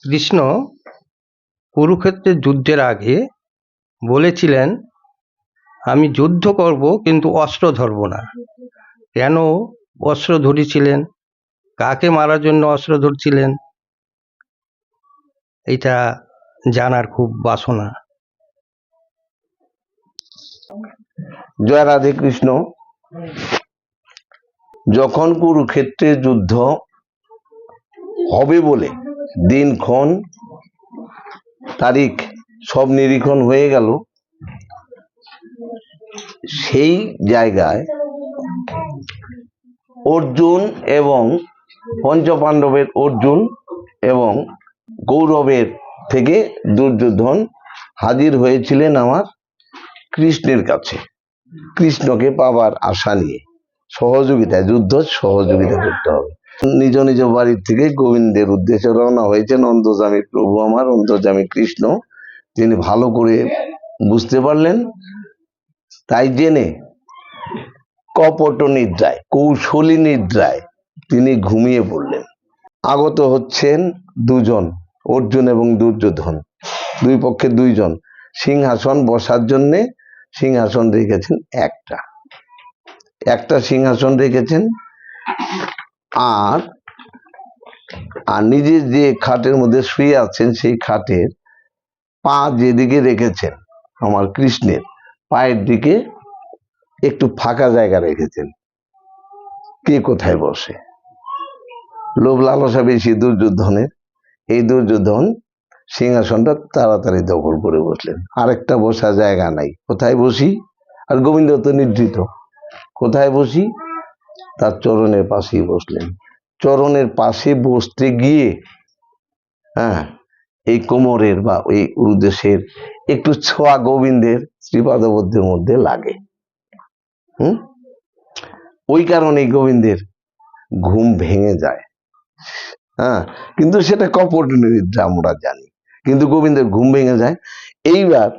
কৃষ্ণ কুরুক্ষেত্রের যুদ্ধের আগে বলেছিলেন, আমি যুদ্ধ করব কিন্তু অস্ত্র ধরব না। কেন অস্ত্র ধরেছিলেন, কাকে মারার জন্য অস্ত্র ধরছিলেন, এটা জানার খুব বাসনা। জয় রাধে কৃষ্ণ। যখন কুরুক্ষেত্রে যুদ্ধ হবে বলে দিনক্ষণ তারিখ সব নিরীক্ষণ হয়ে গেল, সেই জায়গায় অর্জুন এবং পঞ্চপাণ্ডবের অর্জুন এবং কৌরবের থেকে দুর্যোধন হাজির হয়েছিলেন আমার কৃষ্ণের কাছে, কৃষ্ণকে পাবার আশা নিয়ে। সহযোগিতায়, যুদ্ধ সহযোগিতা করতে হবে। নিজ নিজ বাড়ির থেকে গোবিন্দের উদ্দেশ্যে রওনা হয়েছেন অন্তর্যামী প্রভু আমার, অন্তর্যামী কৃষ্ণ। তিনি ভালো করে বুঝতে পারলেন, তাই জেনে কপট নিদ্রায়, কৌশলী নিদ্রায় তিনি ঘুমিয়ে পড়লেন। আগত হচ্ছেন দুজন, অর্জুন এবং দুর্যোধন, দুই পক্ষে দুইজন। সিংহাসন বসার জন্যে সিংহাসন রেখেছেন একটা সিংহাসন রেখেছেন, আর নিজে যে খাটের মধ্যে শুয়ে আছেন সেই খাটের পা যেদিকে রেখেছেন আমার কৃষ্ণের পায়ের দিকে একটু ফাঁকা জায়গা রেখেছেন। কে কোথায় বসে? লোভ লালসা বেশি দুর্যোধনের। এই দুর্যোধন সিংহাসনটা তাড়াতাড়ি দখল করে বসলেন। আরেকটা বসা জায়গা নাই, কোথায় বসি? আর গোবিন্দ তো নিদ্রিত, কোথায় বসি? তার চরণের পাশেই বসলেন। চরণের পাশে বসতে গিয়ে এই কোমরের বা এই উরুদেশের একটু ছোঁয়া গোবিন্দের শ্রীপাদবদ্ধের মধ্যে লাগে। ওই কারণে গোবিন্দের ঘুম ভেঙে যায়। কিন্তু সেটা কপট নিদ্রা আমরা জানি, কিন্তু গোবিন্দের ঘুম ভেঙে যায়। এইবার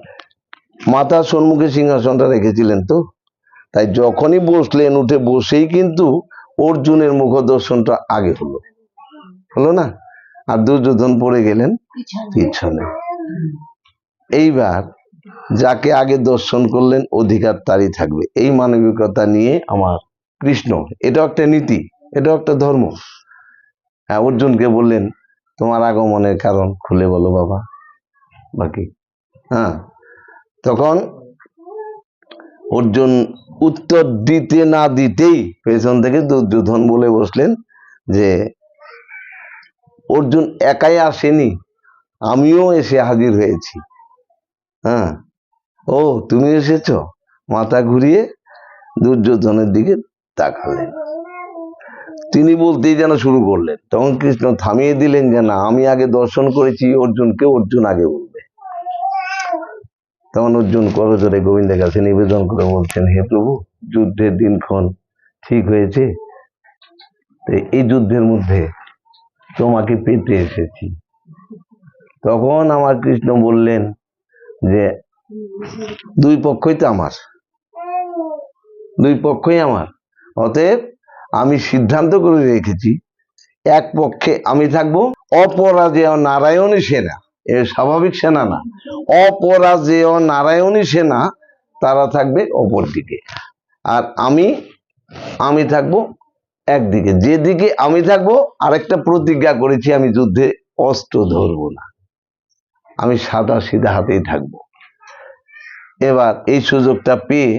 মাথার সম্মুখে সিংহাসনটা রেখেছিলেন তো, তাই যখনই বসলেন, উঠে বসেই কিন্তু অর্জুনের মুখ দর্শনটা আগে হলো না, আর দুর্যোধন পড়ে গেলেন পিছনে। এইবার যাকে আগে দর্শন করলেন অধিকার তারই থাকবে, এই মানবিকতা নিয়ে আমার কৃষ্ণ। এটাও একটা নীতি, এটাও একটা ধর্ম। অর্জুনকে বললেন, তোমার আগমনের কারণ খুলে বলো বাবা। বাকি তখন অর্জুন উত্তর দিতে না দিতেই পেছন থেকে দুর্যোধন বলে বসলেন যে অর্জুন একাই আসেনি, আমিও এসে হাজির হয়েছি। ও তুমি এসেছ? মাথা ঘুরিয়ে দুর্যোধনের দিকে তাকালেন। তিনি বলতেই যেন শুরু করলেন, তখন কৃষ্ণ থামিয়ে দিলেন যে না, আমি আগে দর্শন করেছি অর্জুনকে, অর্জুন আগে বলবে। তখন অর্জুন করজোড়ে গোবিন্দের কাছে নিবেদন করে বলছেন, হে প্রভু, যুদ্ধের দিনক্ষণ ঠিক হয়েছে, এই যুদ্ধের মধ্যে তোমাকে পেতে এসেছি। তখন আমার কৃষ্ণ বললেন যে দুই পক্ষই তো আমার, দুই পক্ষই আমার। অতএব আমি সিদ্ধান্ত করে রেখেছি, এক পক্ষে আমি থাকবো অপরাজেয় নারায়ণী সেনা, এ স্বাভাবিক সেনা না, অপরাজেয় নারায়ণী সেনা, তারা থাকবে অপর দিকে, আর আমি থাকবো একদিকে। যেদিকে আমি থাকবো, আরেকটা প্রতিজ্ঞা করেছি, আমি যুদ্ধে অস্ত্র ধরবো না, আমি সাদা সিধা হাতেই থাকবো। এবার এই সুযোগটা পেয়ে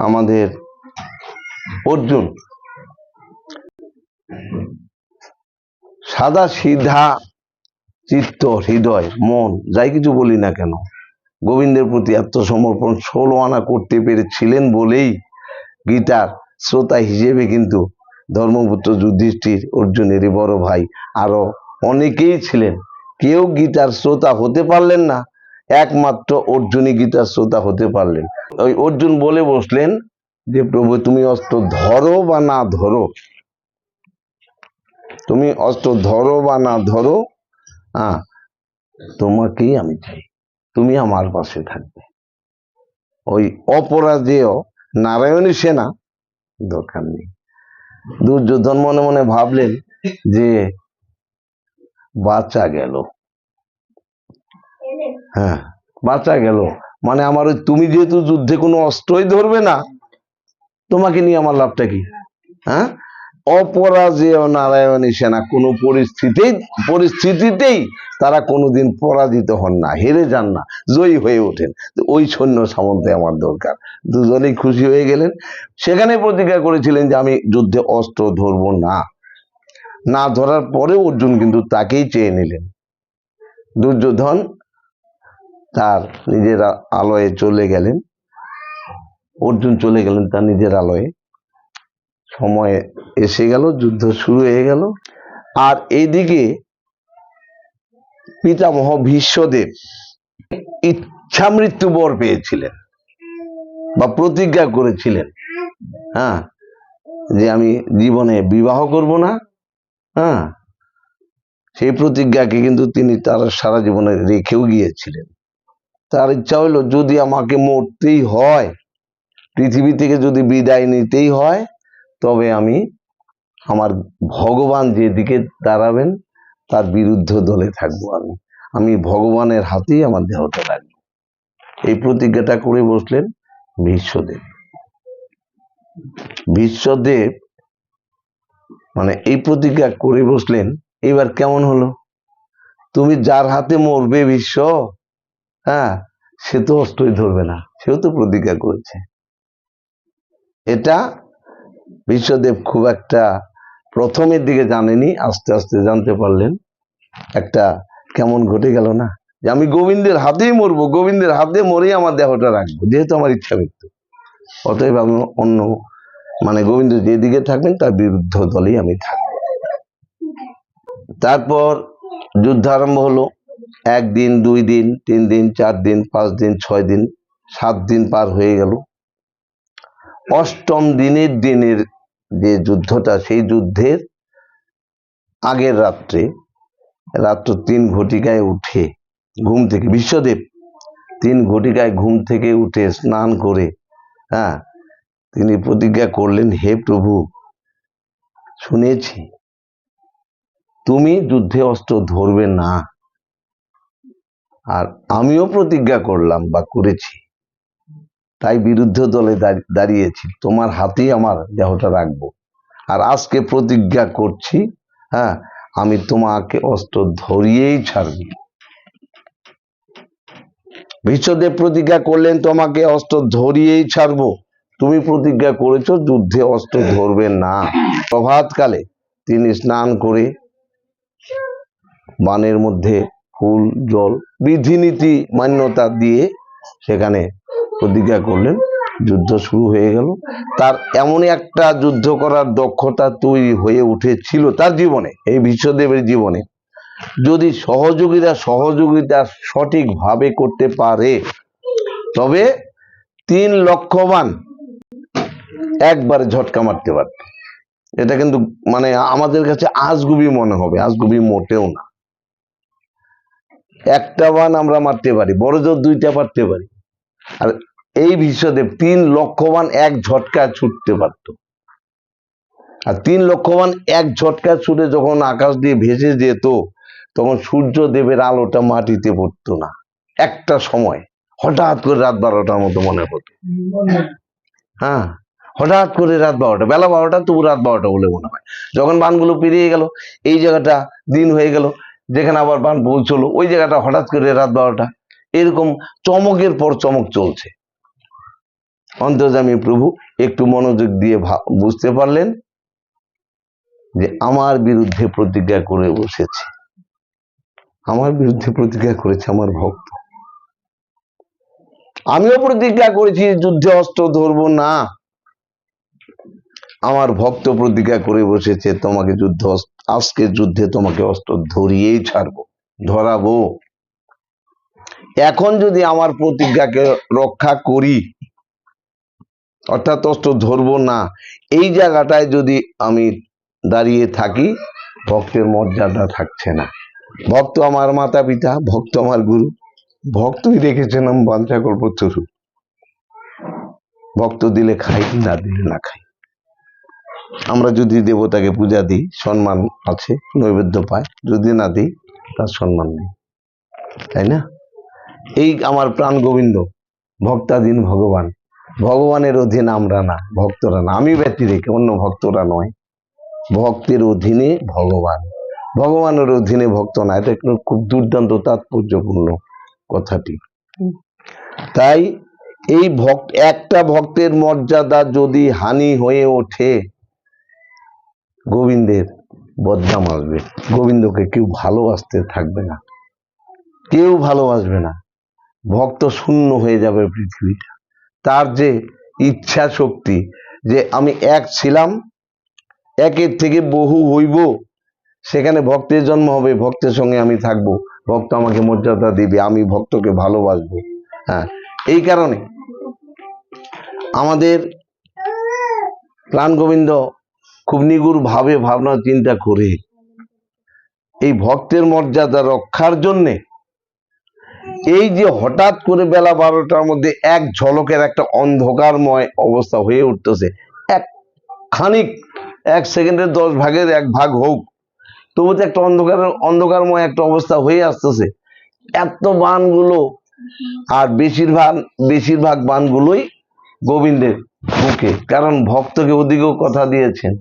আমাদের অর্জুন সাদা সিধা চিত্ত, হৃদয়, মন, যাই কিছু বলি না কেন, গোবিন্দের প্রতি আত্মসমর্পণ 16 আনা করতে পেরেছিলেন বলেই গীতার শ্রোতা হিসেবে কিন্তু ধর্মপুত্র যুধিষ্ঠির, অর্জুনেরই বড় ভাই, আরো অনেকেই ছিলেন, কেউ গীতার শ্রোতা হতে পারলেন না, একমাত্র অর্জুনই গীতার শ্রোতা হতে পারলেন। ওই অর্জুন বলে বসলেন যে প্রভু, তুমি অস্ত্র ধরো বা না ধরো, তুমি অস্ত্র ধরো বা না ধরো, তোমাকেই আমি চাই, তুমি আমার পাশে থাকবে। ওই অপরাজেয় নারায়ণী সেনা দরকার নেই। দুর্যোধন মনে মনে ভাবলেন যে বাঁচা গেল। হ্যাঁ, বাঁচা গেল। মানে আমার ওই তুমি যেহেতু যুদ্ধে কোনো অস্ত্রই ধরবে না, তোমাকে নিয়ে আমার লাভটা কি? হ্যাঁ, অপরাজেয় নারায়ণী সেনা কোনো পরিস্থিতিতেই তারা কোনোদিন পরাজিত হন না, হেরে যান না, জয়ী হয়ে ওঠেন। ওই সৈন্য সামন্তে আমার দরকার। দুজনেই খুশি হয়ে গেলেন। সেখানে প্রতিজ্ঞা করেছিলেন যে আমি যুদ্ধে অস্ত্র ধরবো না। না ধরার পরে অর্জুন কিন্তু তাকেই চেয়ে নিলেন। দুর্যোধন তার নিজের আলয়ে চলে গেলেন, অর্জুন চলে গেলেন তার নিজের আলয়ে। সময় এসে গেল, যুদ্ধ শুরু হয়ে গেল। আর এইদিকে পিতামহ ভীষ্মদেব ইচ্ছা মৃত্যু বর পেয়েছিলেন বা প্রতিজ্ঞা করেছিলেন, হ্যাঁ, যে আমি জীবনে বিবাহ করব না। হ্যাঁ, সেই প্রতিজ্ঞাকে কিন্তু তিনি তার সারা জীবনে রেখেও গিয়েছিলেন। তার ইচ্ছা হইল যদি আমাকে মরতেই হয়, পৃথিবী থেকে যদি বিদায় নিতেই হয়, তবে আমি আমার ভগবান যেদিকে দাঁড়াবেন তার বিরুদ্ধ দলে থাকবো। আমি ভগবানের হাতেই আমার দেহটা রাখবো। এই প্রতিজ্ঞাটা করে বসলেন ভীষ্মদেব। ভীষ্মদেব মানে এই প্রতিজ্ঞা করে বসলেন। এবার কেমন হলো? তুমি যার হাতে মরবে ভীষ্ম, হ্যাঁ, সে তো অস্ত্রই ধরবে না, সেও তো প্রতিজ্ঞা করেছে। এটা ভীষ্মদেব খুব একটা প্রথমের দিকে জানেনি, আস্তে আস্তে জানতে পারলেন। একটা কেমন ঘটে গেল না, যে আমি গোবিন্দের হাতেই মরবো, গোবিন্দের হাতে মরেই আমার দেহটা রাখবো, যেহেতু আমার ইচ্ছা মৃত্যু। অতএব আমি অন্য মানে গোবিন্দ যেদিকে থাকবেন তার বিরুদ্ধ দলেই আমি থাকবো। তারপর যুদ্ধ আরম্ভ হলো। 1 দিন, 2 দিন, 3 দিন, 4 দিন, 5 দিন, 6 দিন, 7 দিন পার হয়ে গেল। 8ম দিনের যে যুদ্ধটা, সেই যুদ্ধের আগের রাত্রে 3 ঘটিকায় উঠে ঘুম থেকে ভীষ্মদেব 3 ঘটিকায় ঘুম থেকে উঠে স্নান করে, হ্যাঁ, তিনি প্রতিজ্ঞা করলেন, হে প্রভু, শুনেছি তুমি যুদ্ধে অস্ত্র ধরবে না, আর আমিও প্রতিজ্ঞা করলাম বা করেছি, তাই বিরুদ্ধ দলে দাঁড়িয়েছি, তোমার হাতেই আমার দেহটা রাখবো। আর আজকে প্রতিজ্ঞা করছি, হ্যাঁ, আমি তোমাকে অস্ত্র ধরিয়েই ছাড়ব। ভীষ্মদেব প্রতিজ্ঞা করলেন, তোমাকে অস্ত্র ধরিয়েই ছাড়বো। তুমি প্রতিজ্ঞা করেছো যুদ্ধে অস্ত্র ধরবে না। প্রভাতকালে তিনি স্নান করে বানের মধ্যে ফুল, জল, বিধিনীতি মান্যতা দিয়ে সেখানে প্রতিজ্ঞা করলেন। যুদ্ধ শুরু হয়ে গেল। তার এমনই একটা যুদ্ধ করার দক্ষতা তৈরি হয়ে উঠেছিল তার জীবনে, এই ভীষ্মদেবের জীবনে। যদি সহযোগিতা সঠিকভাবে করতে পারে, তবে 3 লক্ষবান একবারে ঝটকা মারতে পারত। এটা কিন্তু মানে আমাদের কাছে আজগুবি মনে হবে, আজগুবি মোটেও না। একটা বান আমরা মারতে পারি, বড় জোর 2টা মারতে পারি। আর এই ভীষ্মদেব 3 লক্ষবান এক ঝটকায় ছুটতে পারত। আর 3 লক্ষবান এক ঝটকায় ছুটে যখন আকাশ দিয়ে ভেসে যেত, তখন সূর্য দেবের আলোটা মাটিতে পড়তো না। একটা সময় হঠাৎ করে রাত 12টার মতো মনে হতো। হ্যাঁ, হঠাৎ করে রাত 12টা, বেলা 12টা, তবু রাত 12টা বলে মনে হয়। যখন বানগুলো পেরিয়ে গেল, এই জায়গাটা দিন হয়ে গেল, যেখানে আবার বান পৌঁছলো ওই জায়গাটা হঠাৎ করে রাত 12টা। এরকম চমকের পর চমক চলছে। অন্তর্যামী প্রভু একটু মনোযোগ দিয়ে বুঝতে পারলেন যে আমার বিরুদ্ধে প্রতিজ্ঞা করে বসেছে, আমার বিরুদ্ধে প্রতিজ্ঞা করেছে আমার ভক্ত। আমিও প্রতিজ্ঞা করেছি যুদ্ধে অস্ত্র ধরবো না, আমার ভক্ত প্রতিজ্ঞা করে বসেছে তোমাকে আজকের যুদ্ধে তোমাকে অস্ত্র ধরিয়েই ছাড়বো, ধরাবো। এখন যদি আমার প্রতিজ্ঞাকে রক্ষা করি, অর্থাৎ অস্ত্র ধরবো না, এই জায়গাটায় যদি আমি দাঁড়িয়ে থাকি, ভক্তের মর্যাদা থাকছে না। ভক্ত আমার মাতা পিতা, ভক্ত আমার গুরু, ভক্তই রেখেছেন আমি বাঞ্ছা কল্পতরু। ভক্ত দিলে খাই, না দিলে না খাই। আমরা যদি দেবতাকে পূজা দিই, সম্মান আছে, নৈবেদ্য পাই, যদি না দিই তার সম্মান নেই, তাই না? এই আমার প্রাণ গোবিন্দ ভক্তাধীন ভগবান, ভগবানের অধীন আমরা না, ভক্তরা না, আমি ব্যক্তি রেখে অন্য ভক্তরা নয়, ভক্তের অধীনে ভগবান, ভগবানের অধীনে ভক্ত না। এটা কিন্তু খুব দুর্দান্ত তাৎপর্যপূর্ণ কথাটি। তাই এই একটা ভক্তের মর্যাদা যদি হানি হয়ে ওঠে, গোবিন্দের বদনাম আসবে, গোবিন্দকে কেউ ভালোবাসতে থাকবে না, কেউ ভালোবাসবে না, ভক্ত শূন্য হয়ে যাবে পৃথিবীটা। তার যে ইচ্ছা শক্তি, যে আমি এক ছিলাম, একের থেকে বহু হইব, সেখানে ভক্তের জন্ম হবে, ভক্তের সঙ্গে আমি থাকবো, ভক্ত আমাকে মর্যাদা দিবে, আমি ভক্তকে ভালোবাসবো। হ্যাঁ, এই কারণে আমাদের প্রাণ গোবিন্দ খুব নিগুড় ভাবে ভাবনা চিন্তা করে এই ভক্তের মর্যাদা রক্ষার জন্যে এই যে হঠাৎ করে বেলা 12টার মধ্যে এক ঝলকের একটা অন্ধকারময় অবস্থা হয়ে উঠতেছে, এক সেকেন্ডের 10 ভাগের 1 ভাগ হোক, তবু তো একটা অন্ধকারময় একটা অবস্থা হয়ে আসতেছে। এত বানগুলো, আর বেশিরভাগ বানগুলোই গোবিন্দের বুকে, কারণ ভক্তকে ওদিকেও কথা দিয়েছেন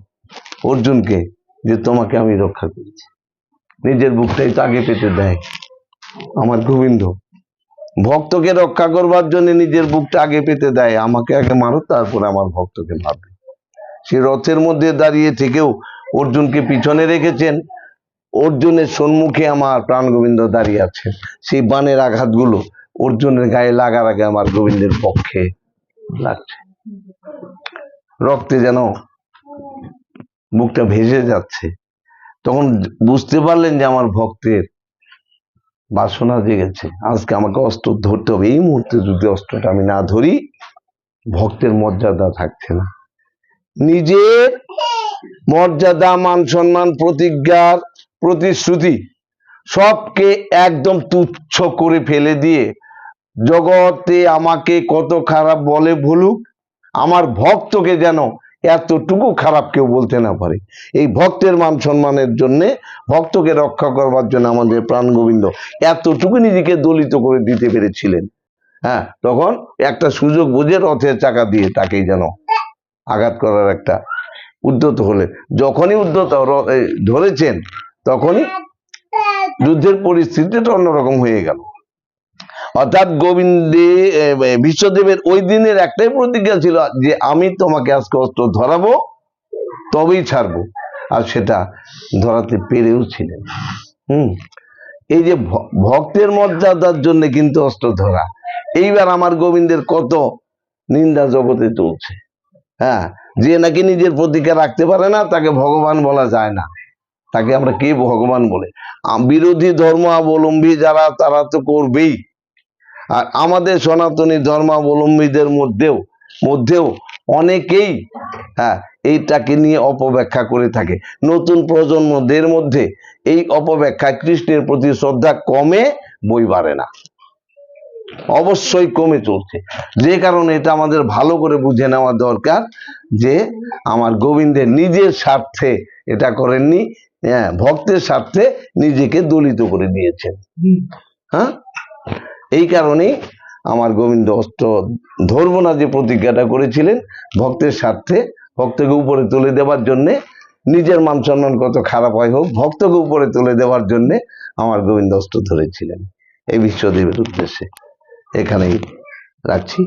অর্জুনকে, যে তোমাকে আমি রক্ষা করেছি। নিজের বুকটাই তো আগে পেতে দেয় আমার গোবিন্দ, ভক্তকে রক্ষা করবার জন্য নিজের বুকটা আগে পেতে দেয়, আমাকে আগে মারো, তারপরে আমার ভক্তকে মারবে। সে রথের মধ্যে দাঁড়িয়ে থেকেও অর্জুনকে পিছনে রেখেছেন, অর্জুনের সম্মুখে আমার প্রাণ গোবিন্দ দাঁড়িয়ে আছেন। সেই বানের আঘাতগুলো অর্জুনের গায়ে লাগার আগে আমার গোবিন্দের পক্ষে লাগছে, রক্তে যেন বুকটা ভেসে যাচ্ছে। তখন বুঝতে পারলেন যে আমার ভক্তের বাসনা জেগেছে, আজকে আমাকে অস্ত্র ধরতে হবে। এই মুহূর্তে যদি অস্ত্রটা আমি না ধরি, ভক্তের মর্যাদা থাকছে না। নিজের মর্যাদা, মান সম্মান, প্রতিজ্ঞার প্রতিশ্রুতি সবকে একদম তুচ্ছ করে ফেলে দিয়ে, জগতে আমাকে কত খারাপ বলে বলুক, আমার ভক্তকে যেন এতটুকু খারাপ কেউ বলতে না পারে। এই ভক্তের মান সম্মানের জন্য, ভক্তকে রক্ষা করবার জন্য আমাদের প্রাণ গোবিন্দ এতটুকু নিজেকে দলিত করে দিতে পেরেছিলেন। হ্যাঁ, তখন একটা সুযোগ বুঝে রথের চাকা দিয়ে তাকেই যেন আঘাত করার একটা উদ্যত হলেন। যখনই উদ্যত ধরেছেন, তখনই যুদ্ধের পরিস্থিতিটা অন্যরকম হয়ে গেল। অর্থাৎ বিশ্বদেবের ওই দিনের একটাই প্রতিজ্ঞা ছিল, যে আমি তোমাকে আজকে অস্ত্র ধরাবো, তবেই ছাড়বো, আর সেটা ধরাতে পেরেও ছিলেন। এই যে ভক্তের মর্যাদার জন্য কিন্তু অস্ত্র ধরা, এইবার আমার গোবিন্দের কত নিন্দা জগতে চলছে। হ্যাঁ, যে নাকি নিজের প্রতিজ্ঞা রাখতে পারে না, তাকে ভগবান বলা যায় না, তাকে আমরা কে ভগবান বলে? বিরোধী ধর্মাবলম্বী যারা, তারা তো করবেই। আর আমাদের সনাতনী ধর্মাবলম্বীদের মধ্যেও অনেকেই এইটাকে নিয়ে অপব্যাখ্যা করে থাকে। নতুন প্রজন্মদের মধ্যে এই অপব্যাখ্যা, কৃষ্ণের প্রতি শ্রদ্ধা কমে, বই বাড়ে না, অবশ্যই কমে চলছে। যে কারণে এটা আমাদের ভালো করে বুঝে নেওয়া দরকার, যে আমার গোবিন্দের নিজের স্বার্থে এটা করেননি, ভক্তের স্বার্থে নিজেকে দলিত করে দিয়েছেন। হ্যাঁ, এই কারণেই আমার গোবিন্দ অস্ত্র ধরবো না যে প্রতিজ্ঞাটা করেছিলেন, ভক্তের স্বার্থে, ভক্তকে উপরে তুলে দেওয়ার জন্যে, নিজের মান সম্মান কত খারাপ হয় হোক, ভক্তকে উপরে তুলে দেওয়ার জন্যে আমার গোবিন্দ অস্ত্র ধরেছিলেন। এই বিশ্বদেবের উদ্দেশ্যে এখানেই রাখছি।